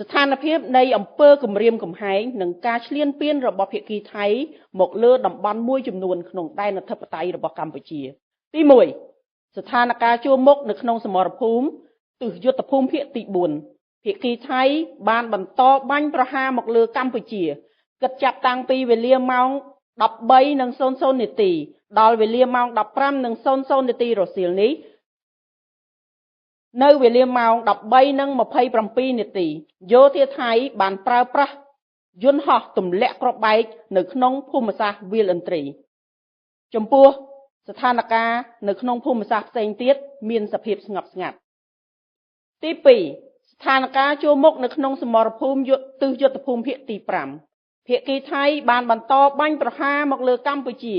ស្ថានភាពនៃអំពើគម្រាមកំហែងនិងការឈ្លានពានរបស់ភាគីថៃមកលើតំបន់មួយចំនួនក្នុងដែនអធិបតេយ្យរបស់កម្ពុជាទី1ស្ថានភាពជួរមុខនៅក្នុងសមរភូមិទិសយុទ្ធភូមិភាគទី4ភាគីថៃបានបន្តបាញ់ប្រហារមកលើកម្ពុជាគិតចាប់តាំងពីវេលាម៉ោង 13:00 នាទីដល់វេលាម៉ោង 15:00 នាទីរសៀលនេះនៅវេលាម៉ោង 13:27 នាទីយោធាថៃបានប្រើប្រាស់យន្តហោះទម្លាក់គ្រាប់បែកនៅក្នុងភូមិសាស្ត្រវាលឥន្ទ្រីចំពោះស្ថានភាពនៅក្នុងភូមិសាស្ត្រផ្សេងទៀតមានសភាពស្ងប់ស្ងាត់ទី2ស្ថានភាពជួរមុខនៅក្នុងសមរភូមិទិសយុទ្ធភូមិភាគទី5ភាគីថៃបានបន្តបាញ់ប្រហារមកលើកម្ពុជា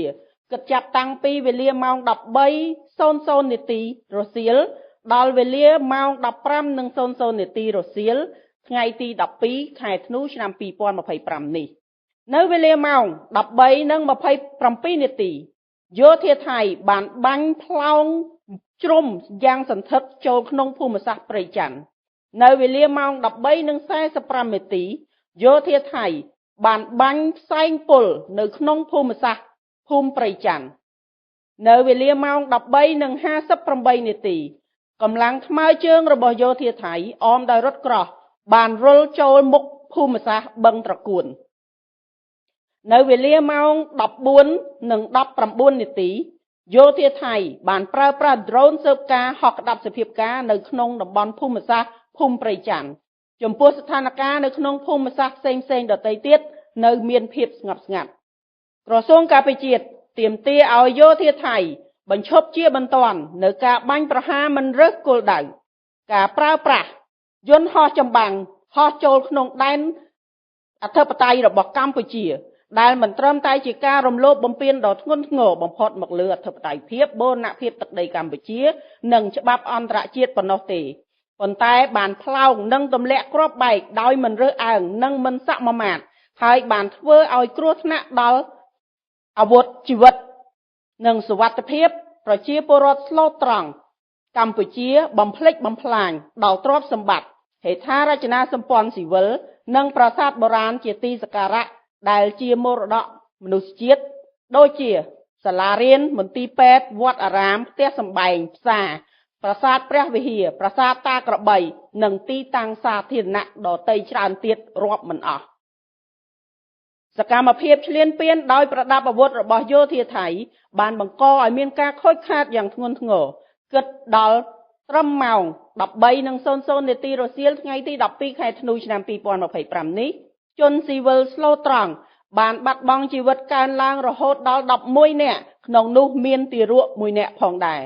គិតចាប់តាំងពីវេលាម៉ោង 13:00 នាទីរសៀលដល់វេលាម៉ោង 15:00 នាទីរសៀលថ្ងៃទី12ខែធ្នូឆ្នាំ2025នេះនៅវេលាម៉ោង 13:27 នាទីយោធាថៃបានបាញ់ផ្លោងជ្រុំយ៉ាងសន្ធឹកចូលក្នុងភូមិសាស្ត្រព្រៃច័ន្ទនៅវេលាម៉ោង 13:45 នាទីយោធាថៃបានបាញ់ផ្សែងពុលនៅក្នុងភូមិសាស្ត្រភូមិព្រៃច័ន្ទនៅវេលាម៉ោង 13:58 នាទីកម្លាំងថ្មើរជើងរបស់យោធាថៃអមដោយរថក្រោះបានរុលចូលមុខភូមិសាស្ត្របឹងត្រកួននៅវេលាម៉ោង 14:19 នាទីយោធាថៃបានប្រើប្រាស់ drone ស៊ើបការហោះក្តាប់សភាពការនៅក្នុងតំបន់ភូមិសាស្ត្រភូមិព្រៃច័ន្ទចំពោះស្ថានភាពនៅក្នុងភូមិសាស្ត្រផ្សេងៗដទៃទៀតនៅមានភាពស្ងប់ស្ងាត់ក្រសួងការពារជាតិទាមទារឲ្យយោធាថៃបញ្ឈប់ជាបន្ទាន់នៅការបាញ់ប្រហារមិនរើសគោលដៅការប្រើប្រាស់យន្តហោះចម្បាំងហោះចូលក្នុងដែនអធិបតេយ្យរបស់កម្ពុជាដែលមិនត្រឹមតែជាការរំលោភបំពានដ៏ធ្ងន់ធ្ងរបំផុតមកលើអធិបតេយ្យភាពបូរណភាពទឹកដីកម្ពុជានិងច្បាប់អន្តរជាតិប៉ុណ្ណោះទេប៉ុន្តែបានផ្លោងនិងទម្លាក់គ្រាប់បែកដោយមិនរើសអើងនិងមិនសមាមាត្រហើយបានធ្វើឲ្យគ្រោះថ្នាក់ដល់អាវុធជីវិតនិងសុវត្ថិភាពប្រជាពលរដ្ឋស្លូតត្រង់កម្ពុជាបំផ្លិចបំផ្លាញដល់ទ្រព្យសម្បត្តិហេដ្ឋារចនាសម្ព័ន្ធស៊ីវិលនិងប្រាសាទបុរាណជាទីសក្ការៈដែលជាមរតកមនុស្សជាតិដូចជាសាលារៀនមន្ទីរពេទ្យវត្តអារាមផ្ទះសម្បែងផ្សារប្រាសាទព្រះវិហារប្រាសាទតាក្របីនិងទីតាំងសាធារណៈដទៃច្រើនទៀតរាប់មិនអស់សកម្មភាពឈ្លានពានដោយប្រដាប់អាវុធរបស់យោធាថៃបានបង្កឲ្យមានការខូចខាតយ៉ាងធ្ងន់ធ្ងរគិតដល់ត្រឹមម៉ោង 13:00 នាទីរសៀលថ្ងៃទី12ខែធ្នូឆ្នាំ2025នេះជនស៊ីវិលស្លូតត្រង់បានបាត់បង់ជីវិតកើនឡើងរហូតដល់11នាក់ក្នុងនោះមានទារក1នាក់ផងដែរ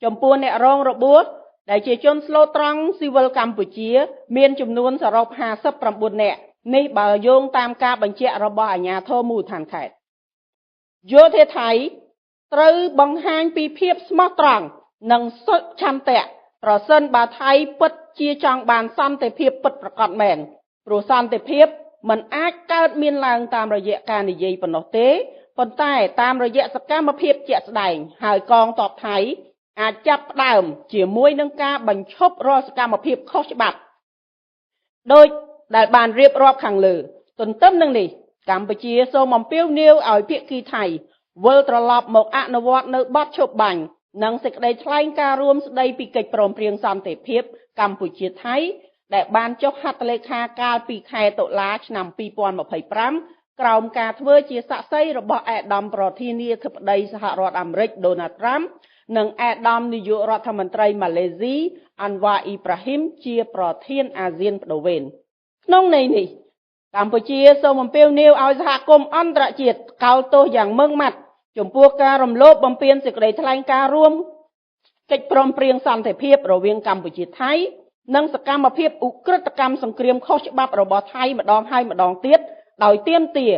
ចំពោះអ្នករងរបួសដែលជាជនស្លូតត្រង់ស៊ីវិលកម្ពុជាមានចំនួនសរុប59នាក់នេះបើយោងតាមការបញ្ជាក់របស់អាជ្ញាធរមូលដ្ឋានខេត្តយោធាថៃត្រូវបង្ហាញពីភាពស្មោះត្រង់និងសុឆន្ទៈប្រសិនបើថៃពិតជាចង់បានសន្តិភាពពិតប្រាកដមែនព្រោះសន្តិភាពមិនអាចកើតមានឡើងតាមរយៈការនិយាយប៉ុណ្ណោះទេប៉ុន្តែតាមរយៈសកម្មភាពជាក់ស្ដែងហើយកងទ័ពថៃអាចចាប់ផ្ដើមជាមួយនឹងការបញ្ឈប់រាល់សកម្មភាពខុសច្បាប់ដោយដែលបានរៀបរាប់ខាងលើទន្ទឹមនឹងនេះកម្ពុជាសូមអំពាវនាវឲ្យភាគីថៃវិលត្រឡប់មកអនុវត្តនៅបទឈប់បាញ់និងសេចក្តីថ្លែងការណ៍រួមស្តីពីកិច្ចព្រមព្រៀងសន្តិភាពកម្ពុជាថៃដែលបានចុះហត្ថលេខាកាលពីខែតុលាឆ្នាំ2025ក្រោមការធ្វើជាសាក្សីរបស់ឯកឧត្តមប្រធានាធិបតីសហរដ្ឋអាមេរិកដូណាល់ត្រាំនិងឯកឧត្តមនាយករដ្ឋមន្ត្រីម៉ាឡេស៊ីអាន់វ៉ាអ៊ីប្រាហ៊ីមជាប្រធានអាស៊ានបដូវវេនក្នុងន័យនេះកម្ពុជាសូមអំពាវនាវឲ្យសហគមន៍អន្តរជាតិកោតទោសយ៉ាងម៉ឺងម៉ាត់ចំពោះការរំលោភបំពានសេចក្តីថ្លែងការណ៍រួមកិច្ចព្រមព្រៀងសន្តិភាពរវាងកម្ពុជាថៃនិងសកម្មភាពឧក្រិដ្ឋកម្មសង្គ្រាមខុសច្បាប់របស់ថៃម្ដងហើយម្ដងទៀតដោយទាមទារ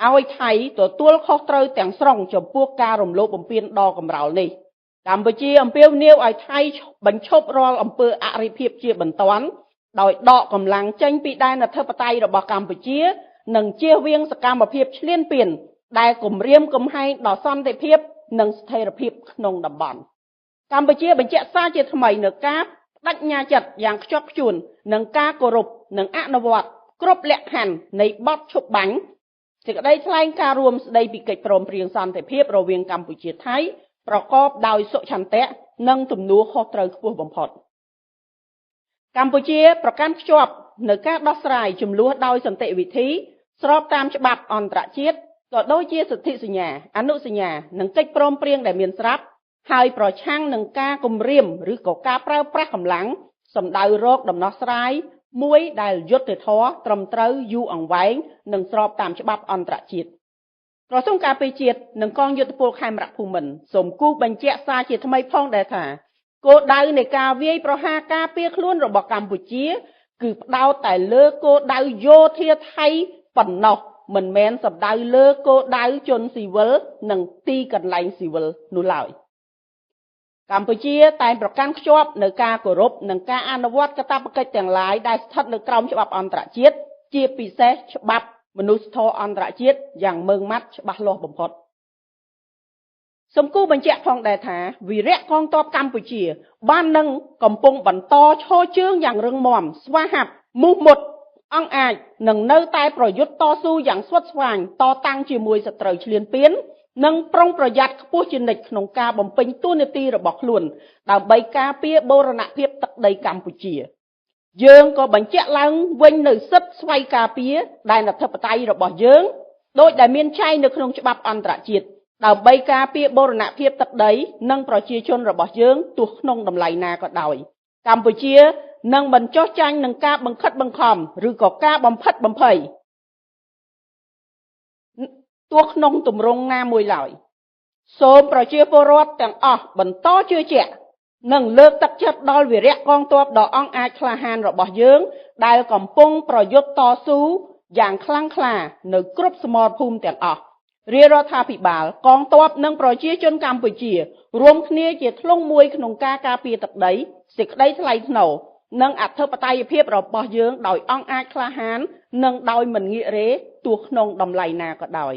ឲ្យថៃទទួលខុសត្រូវទាំងស្រុងចំពោះការរំលោភបំពានដ៏កម្រោលនេះកម្ពុជាអំពាវនាវឲ្យថៃបញ្ឈប់រាល់អំពើអរិភាពជាបន្ទាន់ដោយដកកម្លាំងចេញពីដែនអធិបតេយ្យរបស់កម្ពុជានិងជៀសវាងសកម្មភាពឈ្លានពានដែលគំរាមកំហែងដល់សន្តិភាពនិងស្ថិរភាពក្នុងតំបន់កម្ពុជាបញ្ជាក់សារជាថ្មីនៅការ បដិញ្ញាចិត្តយ៉ាងខ្ជាប់ខ្ជួននឹងការគោរពនិងអនុវត្តគ្រប់លក្ខខណ្ឌនៃបទឈប់បាញ់សេចក្តីថ្លែងការណ៍រួមស្តីពីកិច្ចព្រមព្រៀងសន្តិភាពរវាងកម្ពុជាថៃប្រកបដោយសុឆន្ទៈនិងទំនួលខុសត្រូវខ្ពស់បំផុតកម្ពុជាប្រកាន់ខ្ជាប់នៅការដោះស្រាយជម្លោះដោយសន្តិវិធីស្របតាមច្បាប់អន្តរជាតិក៏ដូចជាសន្ធិសញ្ញាអនុសញ្ញានិងកិច្ចព្រមព្រៀងដែលមានស្រាប់ហើយប្រឆាំងនឹងការគំរាមឬក៏ការប្រើប្រាស់កម្លាំងសម្ដៅរកដំណោះស្រាយមួយដែលយុត្តិធម៌ត្រឹមត្រូវយូរអង្វែងនិងស្របតាមច្បាប់អន្តរជាតិក្រសួងការពារជាតិនិងកងយោធពលខេមរៈភូមិន្ទសូមគូបញ្ជាក់សារជាថ្មីផងដែរថាគោលដៅនៃការវាយប្រហារការពារខ្លួនរបស់កម្ពុជាគឺផ្ដោតតែលើគោលដៅយោធាថៃប៉ុណ្ណោះមិនមែនសំដៅលើគោលដៅជនស៊ីវិលនិងទីកន្លែងស៊ីវិលនោះឡើយកម្ពុជាតែងប្រកាន់ខ្ជាប់នៅការគោរពនិងការអនុវត្តកាតព្វកិច្ចទាំងឡាយដែលស្ថិតនៅក្រោមច្បាប់អន្តរជាតិជាពិសេសច្បាប់មនុស្សធម៌អន្តរជាតិយ៉ាងម៉ឺងម៉ាត់ច្បាស់លាស់បំផុតសូមគូបញ្ជាក់ផងដែរថាវីរៈកងទ័ពកម្ពុជាបាននឹងកំពុងបន្តឈរជើងយ៉ាងរឹងមាំស្វាហាប់មោះមុតអង្អាចនឹងនៅតែប្រយុទ្ធតស៊ូយ៉ាងស្វិតស្វាញតតាំងជាមួយសត្រូវឈ្លានពាននិងប្រុងប្រយ័ត្នខ្ពស់ជានិច្ចក្នុងការបំពេញតួនាទីរបស់ខ្លួនដើម្បីការពារបូរណភាពទឹកដីកម្ពុជាយើងក៏បញ្ជាក់ឡើងវិញនៅសិទ្ធិស្វ័យការពារដែនអធិបតេយ្យរបស់យើងដោយដែលមានចែងនៅក្នុងច្បាប់អន្តរជាតិដើម្បីការពារបូរណភាពទឹកដីនិងប្រជាជនរបស់យើងទោះក្នុងតម្លៃណាក៏ដោយកម្ពុជានឹងបញ្ចុះចាញ់នឹងការបង្ខិតបង្ខំឬក៏ការបំផិតបំភ័យទោះក្នុងទម្រង់ណាមួយឡើយសូមប្រជាពលរដ្ឋទាំងអស់បន្តជឿជាក់និងលើកទឹកចិត្តដល់វីរៈកងទ័ពដ៏អង់អាចក្លាហានរបស់យើងដែលកំពុងប្រយុទ្ធតស៊ូយ៉ាងខ្លាំងក្លានៅគ្រប់សមរភូមិទាំងអស់រាជរដ្ឋាភិបាលកងទ័ពនិងប្រជាជនកម្ពុជារួមគ្នាជាធ្លុងមួយក្នុងការការពារទឹកដីសេចក្តីថ្លៃថ្នូរនិងអធិបតេយ្យភាពរបស់យើងដោយអង់អាចក្លាហាននិងដោយមិនងាករេទោះក្នុងតម្លៃណាក៏ដោយ